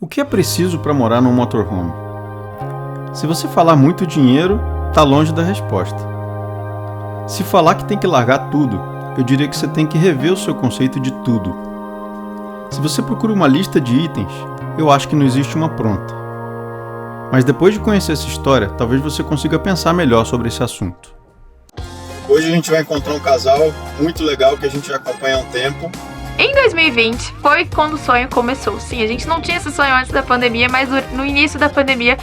O que é preciso para morar num motorhome? Se você falar muito dinheiro, tá longe da resposta. Se falar que tem que largar tudo, eu diria que você tem que rever o seu conceito de tudo. Se você procura uma lista de itens, eu acho que não existe uma pronta. Mas depois de conhecer essa história, talvez você consiga pensar melhor sobre esse assunto. Hoje a gente vai encontrar um casal muito legal que a gente já acompanha há um tempo. Em 2020 foi quando o sonho começou. Sim, a gente não tinha esse sonho antes da pandemia, mas no início da pandemia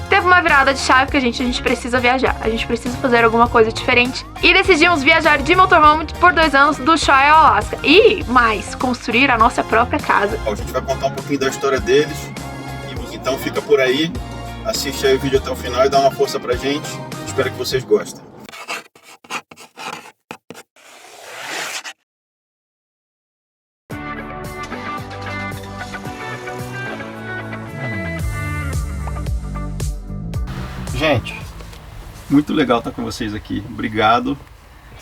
teve uma virada de chave que a gente precisa viajar. A gente precisa fazer alguma coisa diferente. E decidimos viajar de motorhome por 2 anos do Ushuaia ao Alasca. E mais, construir a nossa própria casa. A gente vai contar um pouquinho da história deles. Então fica por aí, assiste aí o vídeo até o final e dá uma força pra gente. Espero que vocês gostem. Gente, muito legal estar com vocês aqui. Obrigado.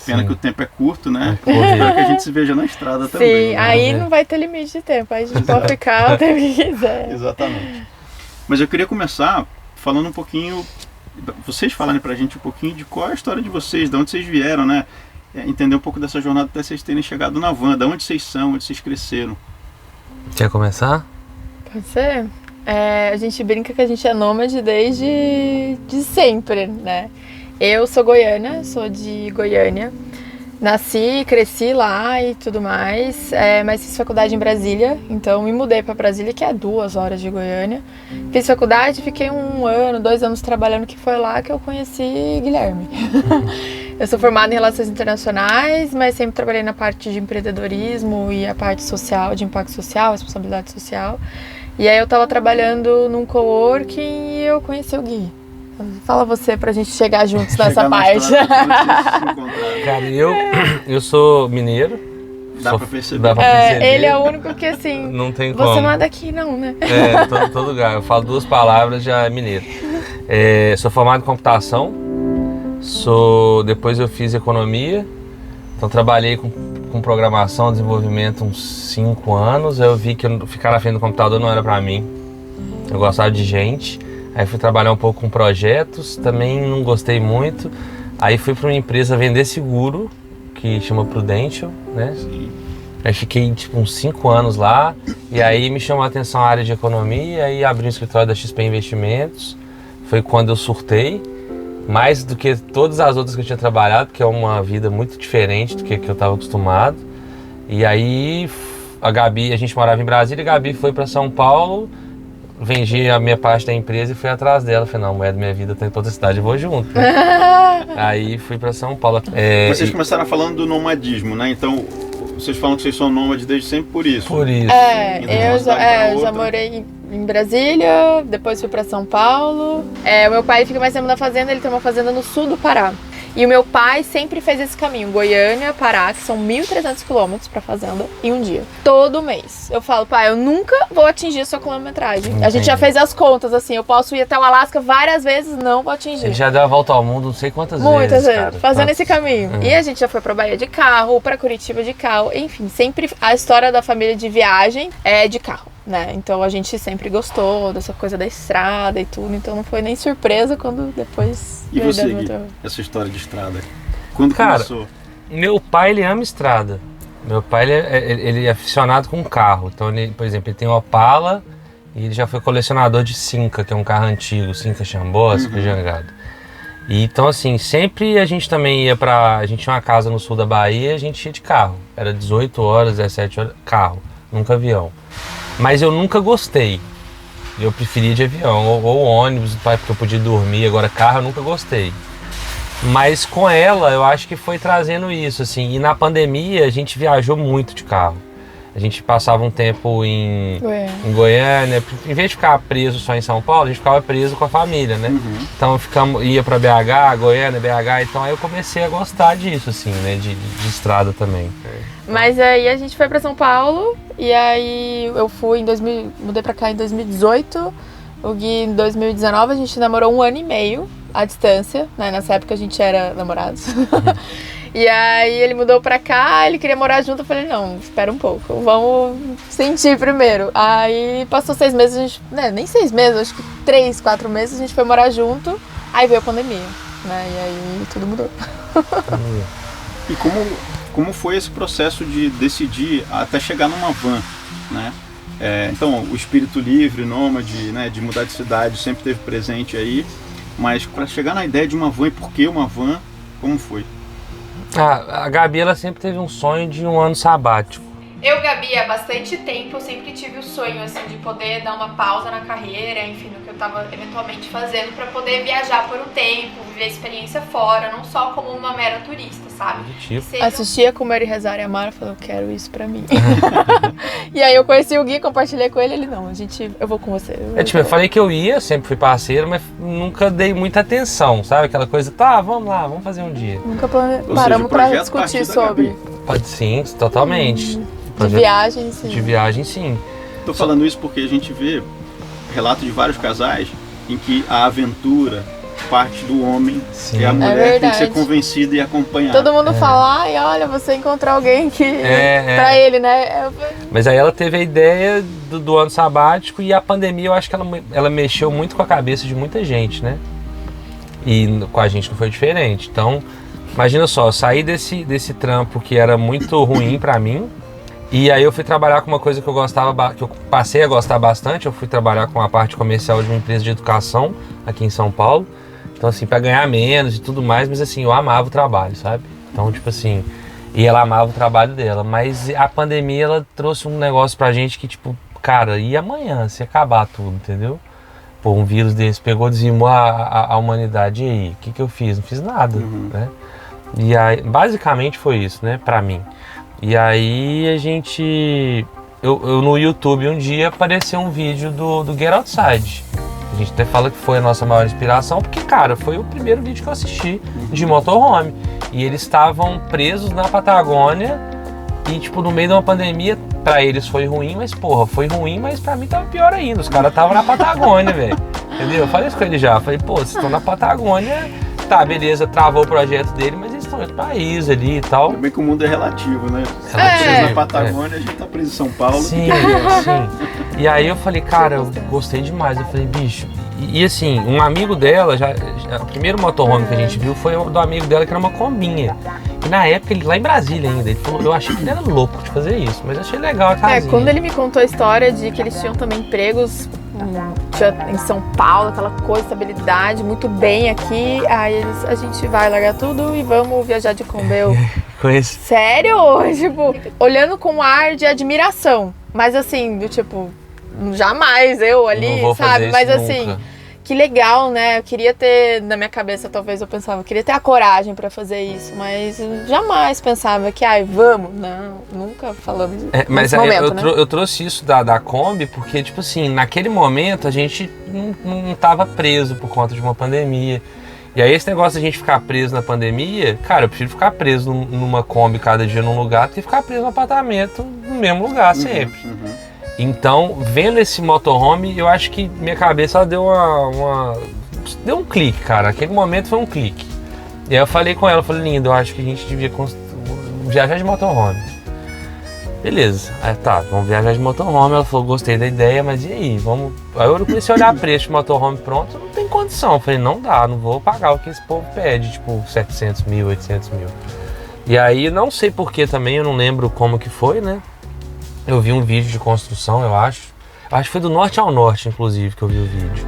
Pena que o tempo é curto, né? Espero que a gente se veja na estrada também. Sim, aí não vai ter limite de tempo. Aí a gente pode ficar o tempo que quiser. Exatamente. Mas eu queria começar falando um pouquinho, vocês falarem pra gente um pouquinho de qual é a história de vocês, de onde vocês vieram, né? Entender um pouco dessa jornada até vocês terem chegado na van, de onde vocês são, onde vocês cresceram. Quer começar? Pode ser? A gente brinca que a gente é nômade desde sempre, né? Eu sou goiana, sou de Goiânia. Nasci, cresci lá e tudo mais, mas fiz faculdade em Brasília, então me mudei para Brasília, que é 2 horas de Goiânia. Fiz faculdade, fiquei 1 ano, 2 anos trabalhando, que foi lá que eu conheci Guilherme. Eu sou formada em Relações Internacionais, mas sempre trabalhei na parte de empreendedorismo e a parte social, de impacto social, responsabilidade social. E aí eu tava trabalhando num coworking e eu conheci o Gui. Fala você pra gente chegar juntos nessa parte. Cara, eu sou mineiro. Dá pra perceber. Ele é o único que assim, não tem você como. não é daqui não, né? Todo lugar. Eu falo 2 palavras, já é mineiro. Sou formado em computação. Depois eu fiz economia. Então trabalhei com programação, desenvolvimento uns 5 anos. Eu vi que ficar na frente do computador não era pra mim. Eu gostava de gente. Aí fui trabalhar um pouco com projetos, também não gostei muito. Aí fui para uma empresa vender seguro, que chama Prudential, né? Sim. Aí fiquei tipo uns 5 anos lá, e aí me chamou a atenção a área de economia, aí abri um escritório da XP Investimentos. Foi quando eu surtei, mais do que todas as outras que eu tinha trabalhado, porque é uma vida muito diferente do que eu estava acostumado. E aí a gente morava em Brasília, a Gabi foi para São Paulo. Vendi a minha parte da empresa e fui atrás dela. Falei, não, a mulher da minha vida tá em toda cidade, eu vou junto. Aí fui pra São Paulo. Vocês começaram falando do nomadismo, né? Então, vocês falam que vocês são nômades desde sempre por isso. Por isso. Eu já morei em Brasília, depois fui pra São Paulo. O meu pai fica mais tempo na fazenda, ele tem uma fazenda no sul do Pará. E o meu pai sempre fez esse caminho, Goiânia, Pará, que são 1.300 quilômetros pra fazenda, em um dia. Todo mês. Eu falo, pai, eu nunca vou atingir a sua quilometragem. Entendi. A gente já fez as contas, assim, eu posso ir até o Alasca várias vezes, não vou atingir. Ele já deu a volta ao mundo não sei quantas vezes. Muitas vezes, fazendo esse caminho. E a gente já foi pra Bahia de carro, pra Curitiba de carro, enfim, sempre a história da família de viagem é de carro, né? Então a gente sempre gostou dessa coisa da estrada e tudo, então não foi nem surpresa quando depois... E você, Gui, essa história de estrada? Quando começou? Meu pai, ele ama estrada. Meu pai, ele é aficionado com carro. Então, por exemplo, ele tem um Opala e ele já foi colecionador de Cinca, que é um carro antigo, Cinca Xambó, Cinca Jangada. E, então, assim, sempre a gente também ia a gente tinha uma casa no sul da Bahia, a gente ia de carro. Era 18 horas, 17 horas, carro, nunca avião. Mas eu nunca gostei. Eu preferia de avião, ou ônibus, porque eu podia dormir. Agora carro eu nunca gostei. Mas com ela eu acho que foi trazendo isso, assim. E na pandemia a gente viajou muito de carro. A gente passava um tempo em Goiânia. Em vez de ficar preso só em São Paulo, a gente ficava preso com a família, né? Então ia pra BH, Goiânia, BH. Então aí eu comecei a gostar disso, assim, né? De estrada também. Mas aí a gente foi pra São Paulo e aí eu fui mudei pra cá em 2018. O Gui em 2019, a gente namorou 1 ano e meio à distância, né? Nessa época a gente era namorados. E aí ele mudou pra cá, ele queria morar junto, eu falei, não, espera um pouco, vamos sentir primeiro. Aí passou 6 meses, a gente, nem 6 meses, acho que 3, 4 meses, a gente foi morar junto, aí veio a pandemia, né? E aí tudo mudou. E como foi esse processo de decidir até chegar numa van, né? Então, o espírito livre, nômade, né, de mudar de cidade sempre esteve presente aí, mas para chegar na ideia de uma van e por que uma van, como foi? A Gabi, ela sempre teve um sonho de um ano sabático. Eu, Gabi, há bastante tempo eu sempre tive o sonho, assim, de poder dar uma pausa na carreira, enfim, no que eu tava eventualmente fazendo, pra poder viajar por um tempo, viver a experiência fora, não só como uma mera turista, sabe? Tipo. Assistia Comer e Rezar e Amar, eu falei, eu quero isso pra mim. E aí eu conheci o Gui, compartilhei com ele, ele, não, eu vou com você. Eu falei que eu ia, sempre fui parceiro, mas nunca dei muita atenção, sabe? Aquela coisa, tá, vamos lá, vamos fazer um dia. Nunca paramos pra discutir sobre. Pode sim, totalmente. De viagem, sim. De viagem, sim. Tô falando isso porque a gente vê relatos de vários casais em que a aventura parte do homem, sim. E a mulher tem que ser convencida e acompanhada. Todo mundo fala, ai, olha, você encontrou alguém que... pra ele, né? Mas aí ela teve a ideia do ano sabático e a pandemia, eu acho que ela mexeu muito com a cabeça de muita gente, né? E com a gente não foi diferente. Então, imagina só, eu saí desse trampo que era muito ruim pra mim. E aí eu fui trabalhar com uma coisa que eu gostava, que eu passei a gostar bastante. Eu fui trabalhar com a parte comercial de uma empresa de educação aqui em São Paulo. Então assim, para ganhar menos e tudo mais, mas assim, eu amava o trabalho, sabe? Então tipo assim, e ela amava o trabalho dela. Mas a pandemia, ela trouxe um negócio pra gente que tipo, cara, e amanhã se acabar tudo, entendeu? Pô, um vírus desse pegou, dizimou a humanidade. E aí, o que eu fiz? Não fiz nada, né? E aí, basicamente foi isso, né, pra mim. E aí a gente... Eu no YouTube um dia apareceu um vídeo do Get Outside. A gente até fala que foi a nossa maior inspiração, porque, cara, foi o primeiro vídeo que eu assisti de motorhome. E eles estavam presos na Patagônia e, tipo, no meio de uma pandemia, pra eles foi ruim, mas, porra, foi ruim, mas pra mim tava pior ainda. Os caras estavam na Patagônia, velho. Entendeu? Eu falei isso com ele já. Falei, pô, vocês estão na Patagônia, tá, beleza, travou o projeto dele, mas eles estão em outro país ali e tal. Também que o mundo é relativo, né? Vocês na Patagônia, a gente tá preso em São Paulo. Sim, sim. E aí eu falei, cara, eu gostei demais. Eu falei, bicho. E assim, um amigo dela, o primeiro motorhome que a gente viu foi do amigo dela, que era uma combinha. E na época, ele lá em Brasília ainda, ele falou, eu achei que ele era louco de fazer isso, mas eu achei legal a casinha. Quando ele me contou a história de que eles tinham também empregos em São Paulo, aquela coisa, estabilidade, muito bem aqui, aí a gente vai largar tudo e vamos viajar de Kombi. Conheço. Sério? Tipo, olhando com um ar de admiração, mas assim, do tipo, jamais eu ali, não vou sabe? Fazer mas isso assim, nunca. Que legal, né? Eu queria ter, na minha cabeça, talvez eu pensava, eu queria ter a coragem pra fazer isso, mas jamais pensava que, vamos. Não, nunca falamos mas nesse momento, né? eu trouxe isso da Kombi porque, tipo assim, naquele momento a gente não tava preso por conta de uma pandemia. E aí esse negócio de a gente ficar preso na pandemia, cara, eu prefiro ficar preso numa Kombi cada dia num lugar do que ficar preso no apartamento no mesmo lugar sempre. Então, vendo esse motorhome, eu acho que minha cabeça ela deu deu um clique, cara. Aquele momento foi um clique. E aí eu falei com ela, eu falei, linda, eu acho que a gente devia viajar de motorhome. Beleza. Aí tá, vamos viajar de motorhome. Ela falou, gostei da ideia, mas e aí? Vamos. Aí eu comecei a olhar preço de motorhome pronto, não tem condição. Eu falei, não dá, não vou pagar o que esse povo pede, tipo 700 mil, 800 mil. E aí, não sei porquê também, eu não lembro como que foi, né? Eu vi um vídeo de construção, eu acho. Acho que foi do norte ao norte, inclusive, que eu vi o vídeo.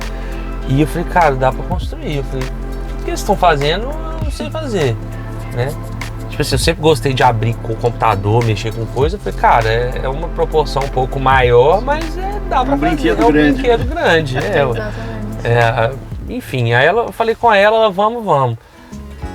E eu falei, cara, dá pra construir. Eu falei, o que eles estão fazendo? Eu não sei fazer, né? Tipo assim, eu sempre gostei de abrir com o computador, mexer com coisa. Eu falei, cara, é uma proporção um pouco maior, mas dá pra fazer. Brinquedo um grande. Brinquedo grande. Exatamente. Enfim, aí eu falei com ela, vamos.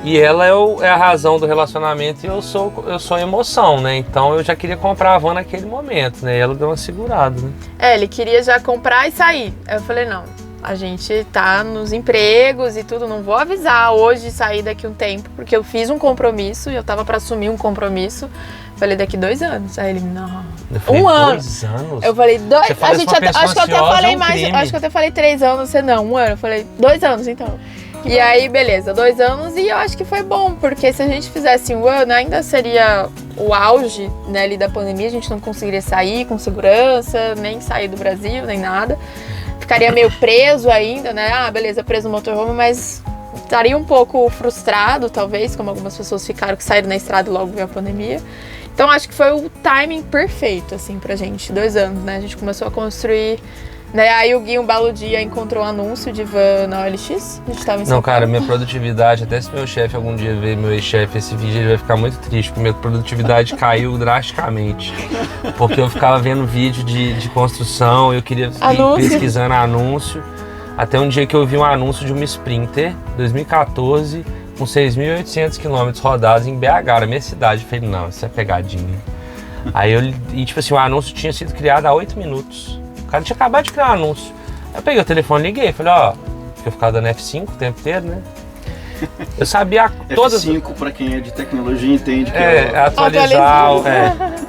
E ela é a razão do relacionamento e eu sou emoção, né? Então eu já queria comprar a van naquele momento, né? E ela deu uma segurada, né? Ele queria já comprar e sair. Aí eu falei, não, a gente tá nos empregos e tudo, não vou avisar hoje sair daqui um tempo, porque eu fiz um compromisso e eu tava pra assumir um compromisso. Falei, daqui 2 anos. Aí ele, não. Eu falei, 1 ano. 2 anos? Eu falei, 2. Você fala A gente isso pra acho que eu até pessoa falei ansiosa, mais. crime. Acho que eu até falei 3 anos, você não, 1 ano. Eu falei, 2 anos então. E aí, beleza, 2 anos e eu acho que foi bom, porque se a gente fizesse 1 ano, ainda seria o auge, né, ali da pandemia, a gente não conseguiria sair com segurança, nem sair do Brasil, nem nada. Ficaria meio preso ainda, né? Ah, beleza, preso no motorhome, mas estaria um pouco frustrado, talvez, como algumas pessoas ficaram que saíram na estrada e logo veio a pandemia. Então acho que foi o timing perfeito, assim, pra gente, 2 anos, né? A gente começou a construir, né? Aí o Gui, um belo dia, encontrou um anúncio de van na OLX. A gente tava em São Não, cara, Paulo. minha produtividade, até se meu chefe algum dia ver meu ex-chefe esse vídeo, ele vai ficar muito triste, porque minha produtividade caiu drasticamente. Porque eu ficava vendo vídeo de construção, eu queria ir Anúncio. pesquisando anúncio. Até um dia que eu vi um anúncio de uma Sprinter, 2014, com 6.800 quilômetros rodados em BH, na minha cidade. Eu falei, não, isso é pegadinha. Aí tipo assim, o anúncio tinha sido criado há 8 minutos. O cara tinha acabado de criar um anúncio. Aí eu peguei o telefone e liguei, falei, ó, eu ficava dando F5 o tempo inteiro, né? Eu sabia todas... F5, pra quem é de tecnologia, entende que atualizar.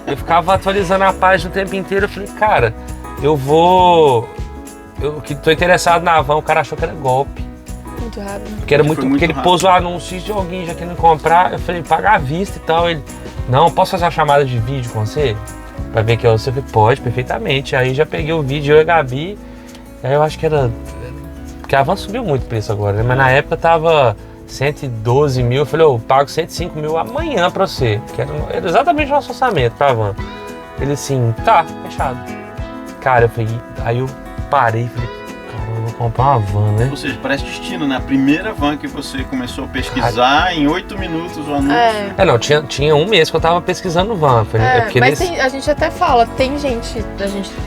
Eu ficava atualizando a página o tempo inteiro. Eu falei, cara, eu que tô interessado na van, o cara achou que era golpe. Muito rápido. Porque era muito, porque ele rápido. pôs o anúncio de alguém já querendo comprar. Eu falei, paga à vista e tal. Ele, não, posso fazer uma chamada de vídeo com você? Pra ver que é você. Eu falei, pode, perfeitamente. Aí já peguei o vídeo, eu e a Gabi. Aí eu acho que era... Porque a van subiu muito o preço agora, né? Mas na época tava 112 mil. Eu falei, eu pago 105 mil amanhã pra você. Que era exatamente o nosso orçamento pra van. Ele assim, tá, fechado. Cara, eu falei, aí eu parei e falei, cara, eu vou comprar uma van, né? Ou seja, parece destino, né? A primeira van que você começou a pesquisar, em 8 minutos o anúncio. Não, tinha um mês que eu tava pesquisando van. Porque mas a gente até fala, tem gente,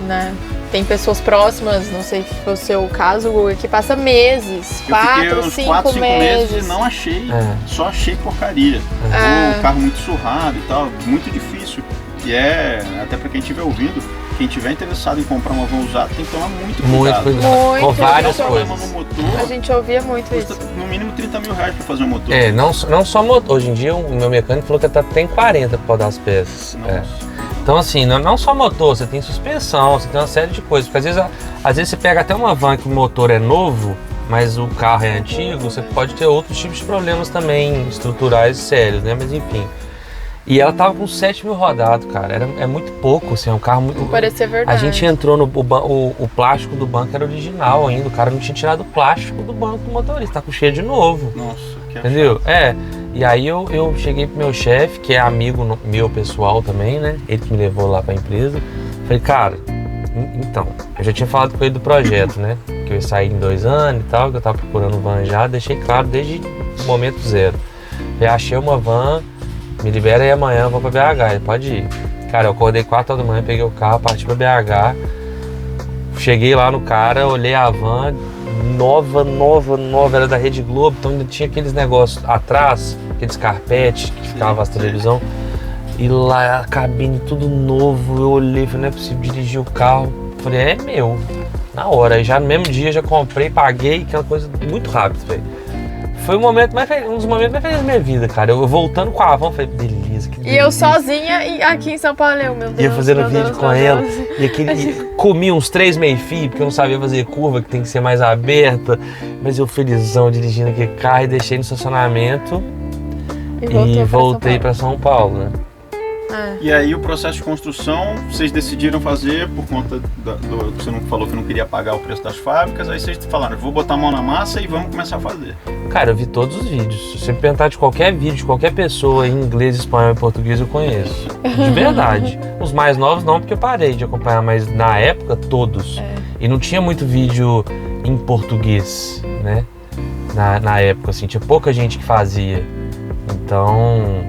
né? Tem pessoas próximas, não sei se foi o seu caso, que passa meses, 4, 5 meses. E não achei, só achei porcaria. O carro muito surrado e tal, muito difícil. E até pra quem estiver ouvindo, quem tiver interessado em comprar uma van usada tem que tomar muito cuidado. Com várias coisas. No motor, a gente ouvia muito custa isso. no mínimo 30 mil reais pra fazer um motor. Não só motor. Hoje em dia o meu mecânico falou que tem 40 pra rodar as peças. Então assim, não só motor, você tem suspensão, você tem uma série de coisas. Porque às vezes você pega até uma van que o motor é novo, mas o carro é antigo, você pode ter outros tipos de problemas também estruturais sérios, né? Mas enfim. E ela tava com 7 mil rodados, cara. É muito pouco, assim, é um carro muito... Parecia verdade. A gente entrou o plástico do banco era original ainda. O cara não tinha tirado o plástico do banco do motorista, tá com cheio de novo. Nossa, que entendeu? E aí eu cheguei pro meu chefe, que é amigo meu pessoal também, né? Ele que me levou lá pra empresa. Falei, cara, então, eu já tinha falado com ele do projeto, né? Que eu ia sair em 2 anos e tal, que eu tava procurando van já. Deixei claro desde o momento zero. Eu achei uma van... Me libera aí amanhã, eu vou pra BH, ele pode ir. Cara, eu acordei 4 horas da manhã, peguei o carro, parti pra BH. Cheguei lá no cara, olhei a van, nova, era da Rede Globo, então ainda tinha aqueles negócios atrás, aqueles carpetes que ficava as televisão. E lá a cabine tudo novo, eu olhei, falei, não é possível dirigir o carro. Falei, é meu, na hora. Aí já no mesmo dia já comprei, paguei, aquela coisa muito rápida, velho. Foi um dos momentos mais felizes da minha vida, cara. Eu voltando com a van, falei, beleza, que delícia. E eu sozinha aqui em São Paulo, meu Deus. Ia fazendo vídeo com ela. E comi uns 3 meio-fio, porque eu não sabia fazer curva, que tem que ser mais aberta. Mas eu felizão dirigindo aquele carro e deixei no estacionamento. E voltei pra São Paulo, né? E aí o processo de construção, vocês decidiram fazer por conta você não falou que não queria pagar o preço das fábricas, aí vocês falaram, vou botar a mão na massa e vamos começar a fazer. Cara, eu vi todos os vídeos. Se você me perguntar de qualquer vídeo, de qualquer pessoa em inglês, espanhol e português, eu conheço. De verdade. Os mais novos não, porque eu parei de acompanhar, mas na época, todos. E não tinha muito vídeo em português, né? Na época, assim, tinha pouca gente que fazia. Então,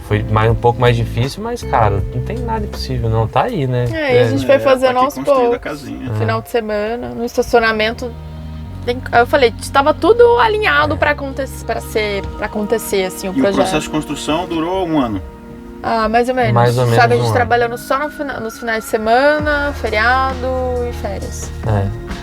foi um pouco mais difícil, mas, cara, não tem nada impossível, não. Tá aí, né? E a gente foi fazendo aos poucos. Casinha. Final de semana, no estacionamento. Eu falei, estava tudo alinhado para acontecer, assim, o projeto. E o processo de construção durou 1 ano? Mais ou menos. Mais ou menos. Sabe, a gente trabalhando só nos finais de semana, feriado e férias.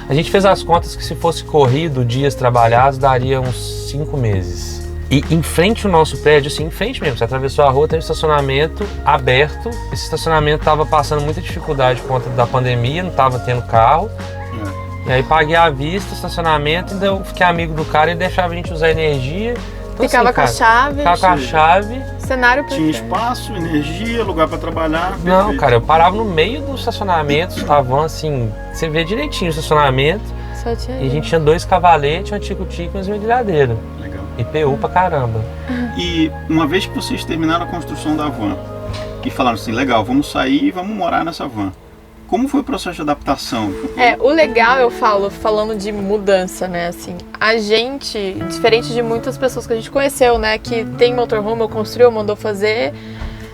A gente fez as contas que se fosse corrido, dias trabalhados, daria uns 5 meses. E em frente ao nosso prédio, assim, em frente mesmo, você atravessou a rua, tem um estacionamento aberto. Esse estacionamento estava passando muita dificuldade por conta da pandemia, não estava tendo carro. E aí paguei à vista, estacionamento, então eu fiquei amigo do cara e deixava a gente usar energia. Então, Ficava assim, com a chave. Ficava com a chave. Cenário Tinha perfeito. espaço, energia, lugar pra trabalhar. Não, perfeito. cara, eu parava no meio do estacionamento, a van assim, você vê direitinho o estacionamento. Só tinha E a gente tinha 2 cavaletes, um tico-tico e uma esmerilhadeira. Legal. IPU pra caramba. E uma vez que vocês terminaram a construção da van e falaram assim, legal, vamos sair e vamos morar nessa van. Como foi o processo de adaptação? O legal, eu falando de mudança, né, assim, a gente, diferente de muitas pessoas que a gente conheceu, né, que tem motorhome, ou construiu, mandou fazer,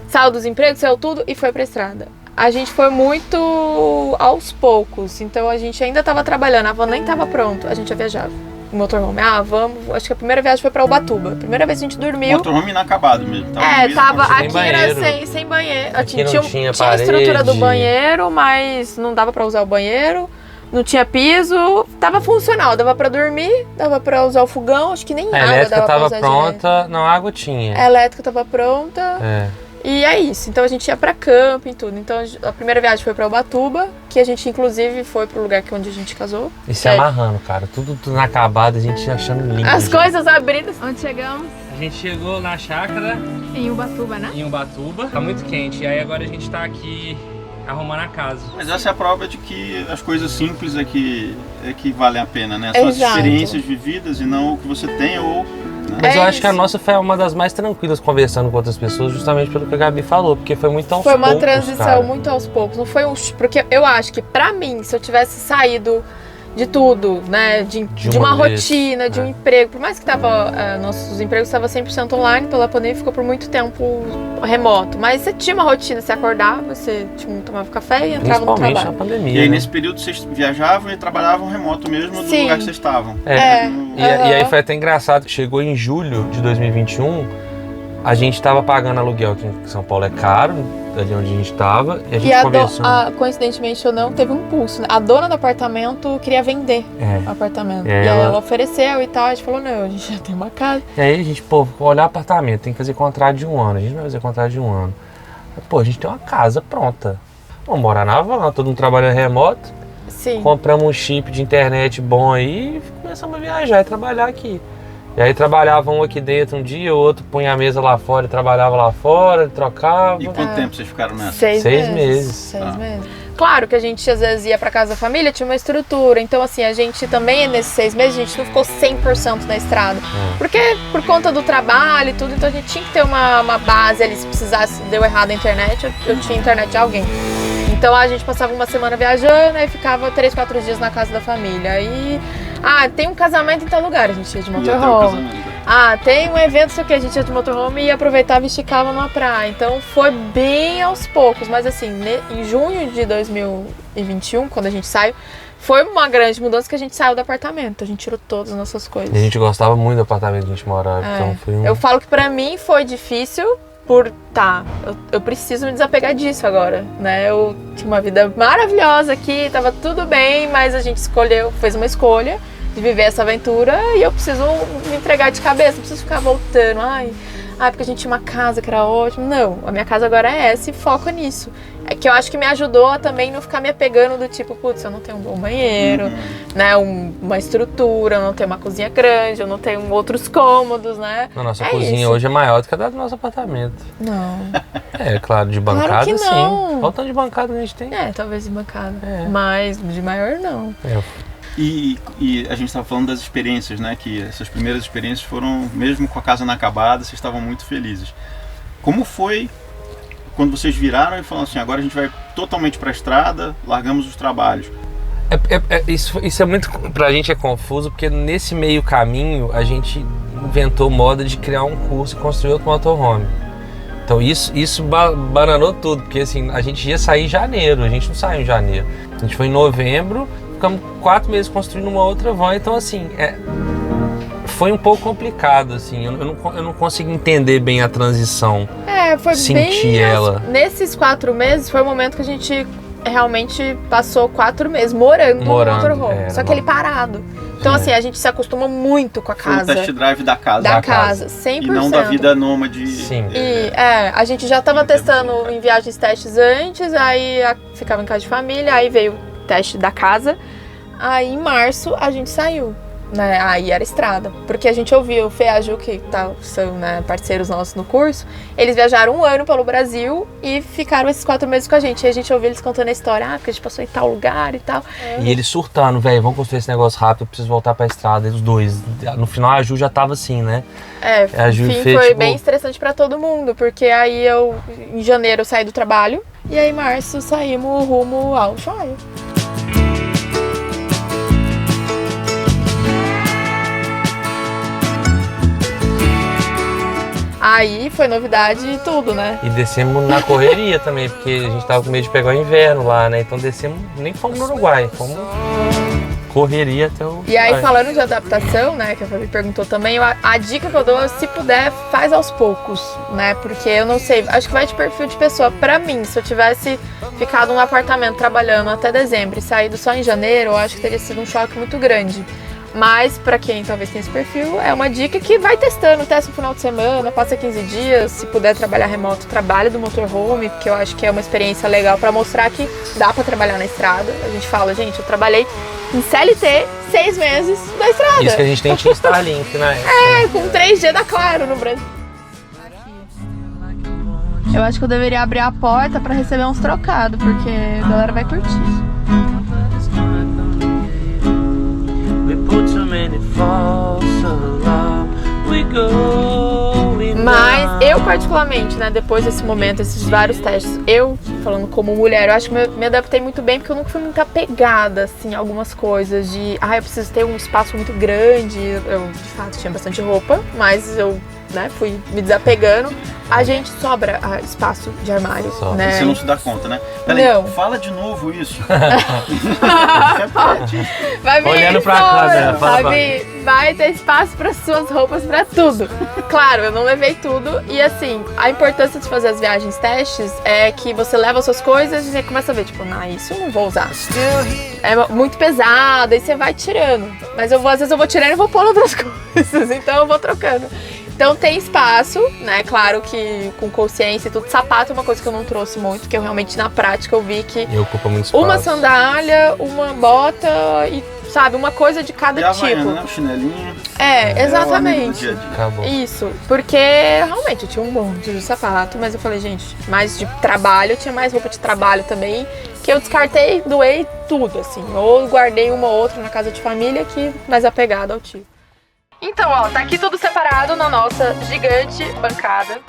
saiu dos empregos, saiu tudo e foi pra estrada. A gente foi muito aos poucos, então a gente ainda tava trabalhando, a van nem tava pronta, a gente já viajava. O motorhome, vamos, acho que a primeira viagem foi pra Ubatuba, a primeira vez a gente dormiu. Motorhome inacabado mesmo. Tava no meio da Tava, construção. Sem aqui banheiro. era sem banheiro, Aqui não tinha tinha a estrutura do parede. banheiro, mas não dava pra usar o banheiro, não tinha piso, tava funcional, dava pra dormir, dava pra usar o fogão, acho que nem A água elétrica dava pra tava usar pronta, não, a água tinha. direito. A elétrica tava pronta. É. E é isso, então a gente ia pra camping e tudo. Então a primeira viagem foi pra Ubatuba, que a gente inclusive foi pro lugar onde a gente casou. E se amarrando, cara. Tudo inacabado, a gente achando lindo. As gente. coisas abridas. Onde chegamos? A gente chegou na chácara Em Ubatuba, né? em Ubatuba. Tá muito quente. E aí agora a gente tá aqui arrumando a casa. Mas essa é a prova de que as coisas simples é que valem a pena, né? São as Exato. experiências vividas e não o que você tem ou... né? Mas eu É acho que a isso. nossa foi uma das mais tranquilas conversando com outras pessoas, justamente pelo que a Gabi falou, porque foi muito aos Foi poucos, uma transição cara. muito aos poucos, não foi porque eu acho que pra mim, se eu tivesse saído de tudo, né, de uma uma vez, rotina, de um emprego, por mais que nossos empregos estavam 100% online, pela pandemia ficou por muito tempo remoto, mas você tinha uma rotina, você acordava, você tomava café e entrava no Principalmente na trabalho. pandemia. E aí né? nesse período vocês viajavam e trabalhavam remoto mesmo do Sim. lugar que vocês estavam. E aí foi até engraçado que chegou em julho de 2021, a gente tava pagando aluguel aqui em São Paulo, é caro, ali onde a gente tava, e a gente conversou. Coincidentemente ou não, teve um impulso, né? A dona do apartamento queria vender o apartamento. E E aí aí ela- ela ofereceu e tal, a gente falou, não, a gente já tem uma casa. E aí a gente, pô, olhar apartamento, tem que fazer contrato de 1 ano, a gente não vai fazer contrato de 1 ano. Pô, a gente tem uma casa pronta. Vamos morar na van, todo mundo trabalhando remoto, Sim. compramos um chip de internet bom aí e começamos a viajar e trabalhar aqui. E aí trabalhava um aqui dentro um dia, o outro punha a mesa lá fora e trabalhava lá fora, trocava. E quanto tempo vocês ficaram nessa? 6 6 meses. 6 meses. Claro que a gente às vezes ia pra casa da família, tinha uma estrutura. Então, assim, a gente também, nesses 6 meses, a gente não ficou 100% na estrada. Porque por conta do trabalho e tudo, então a gente tinha que ter uma base ali. Se precisasse, deu errado a internet, eu tinha internet de alguém. Então a gente passava uma semana viajando e ficava 3, 4 dias na casa da família. Aí, tem um casamento em tal lugar, a gente ia de E até o motorhome. casamento. Tem um evento, sei o que, a gente ia de motorhome e aproveitava e esticava numa praia. Então foi bem aos poucos, mas assim, em junho de 2021, quando a gente saiu, foi uma grande mudança que a gente saiu do apartamento. A gente tirou todas as nossas coisas. E a gente gostava muito do apartamento que a gente morava, então foi um... Eu falo que pra mim foi difícil eu preciso me desapegar disso agora, né? Eu tinha uma vida maravilhosa aqui, tava tudo bem, mas a gente fez uma escolha de viver essa aventura e eu preciso me entregar de cabeça, não preciso ficar voltando, porque a gente tinha uma casa que era ótima. Não, a minha casa agora é essa e foco nisso. É que eu acho que me ajudou a também não ficar me apegando do tipo, putz, eu não tenho um bom banheiro, né, uma estrutura, eu não tenho uma cozinha grande, eu não tenho outros cômodos, né? A nossa É cozinha isso. hoje é maior do que a do nosso apartamento. Não. É, claro, de bancada que sim. não. Olha o tanto de bancada que a gente tem. Talvez de bancada. É. Mas de maior não. E a gente estava falando das experiências, né? Que essas primeiras experiências foram, mesmo com a casa inacabada, vocês estavam muito felizes. Como foi quando vocês viraram e falaram assim, agora a gente vai totalmente para a estrada, largamos os trabalhos? Isso é muito, pra gente é confuso, porque nesse meio caminho a gente inventou moda de criar um curso e construir outro motorhome. Então isso bananou tudo, porque assim, a gente ia sair em janeiro, a gente não saiu em janeiro. A gente foi em novembro, ficamos 4 meses construindo uma outra van, então assim, foi um pouco complicado, assim, eu não consigo entender bem a transição. Foi Sentir bem... ela. Nesses 4 meses foi o momento que a gente realmente passou 4 meses morando no motorhome. Só que ele parado. Então assim, a gente se acostuma muito com a Foi um casa. test drive da casa. Da casa, 100%. E não da vida nômade. Sim. E a gente já estava testando em viagens testes antes, aí ficava em casa de família, aí veio o teste da casa. Aí em março a gente saiu, né? Aí era estrada, porque a gente ouvia o Fê e a Ju, que são, né, parceiros nossos no curso, eles viajaram 1 ano pelo Brasil e ficaram esses 4 meses com a gente. E a gente ouvia eles contando a história, porque a gente passou em tal lugar e tal. E eles surtando, velho, vamos construir esse negócio rápido, eu preciso voltar pra estrada, os dois. No final a Ju já tava assim, né? A Ju enfim, foi bem estressante pra todo mundo, porque aí em janeiro eu saí do trabalho, e aí em março saímos rumo ao Ushuaia. Aí foi novidade e tudo, né? E descemos na correria também, porque a gente tava com medo de pegar o inverno lá, né? Então descemos, nem fomos no Uruguai, fomos correria até o... E aí, falando de adaptação, né, que a Fabi perguntou também, a dica que eu dou é, se puder, faz aos poucos, né? Porque eu não sei, acho que vai de perfil de pessoa. Pra mim, se eu tivesse ficado num apartamento trabalhando até dezembro e saído só em janeiro, eu acho que teria sido um choque muito grande. Mas pra quem talvez tenha esse perfil, é uma dica que vai testando, testa no final de semana, passa 15 dias, se puder trabalhar remoto, trabalha do motorhome, porque eu acho que é uma experiência legal pra mostrar que dá pra trabalhar na estrada. A gente fala, gente, eu trabalhei em CLT 6 meses na estrada. Isso que a gente tem tinha Starlink, né? Com 3G da Claro no Brasil. Eu acho que eu deveria abrir a porta pra receber uns trocados, porque a galera vai curtir. Mas eu particularmente, né, depois desse momento, esses vários testes, eu falando como mulher, eu acho que me adaptei muito bem, porque eu nunca fui muito apegada, assim, a algumas coisas de, eu preciso ter um espaço muito grande. Eu, de fato, tinha bastante roupa, mas eu, né, fui me desapegando. A gente sobra espaço de armário, né? Você não se dá conta, né? Peraí, fala de novo isso. Vai vir, olhando pra câmera, vai ter espaço para suas roupas, para tudo. Claro, eu não levei tudo. E assim, a importância de fazer as viagens testes é que você leva suas coisas e você começa a ver, tipo, isso eu não vou usar. É muito pesado, aí você vai tirando. Mas às vezes eu vou tirando e vou pondo outras coisas, então eu vou trocando. Então tem espaço, né? Claro que com consciência e tudo. Sapato é uma coisa que eu não trouxe muito, que eu realmente na prática eu vi que ocupa muito espaço. Uma sandália, uma bota e, sabe, uma coisa de cada tipo. Né? Chinelinho. Exatamente. Acabou. Isso, porque realmente eu tinha um monte de sapato, mas eu falei, gente, mais de trabalho, eu tinha mais roupa de trabalho também, que eu descartei, doei tudo, assim. Ou guardei uma ou outra na casa de família, que mais apegada ao tipo. Então, tá aqui tudo separado na nossa gigante bancada.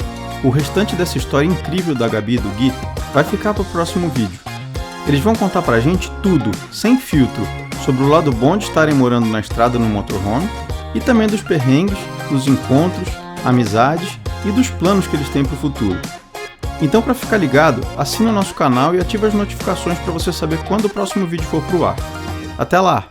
O restante dessa história incrível da Gabi e do Gui vai ficar pro próximo vídeo. Eles vão contar pra gente tudo, sem filtro, sobre o lado bom de estarem morando na estrada no motorhome e também dos perrengues, dos encontros, amizades e dos planos que eles têm pro futuro. Então, para ficar ligado, assina o nosso canal e ativa as notificações para você saber quando o próximo vídeo for pro ar. Até lá!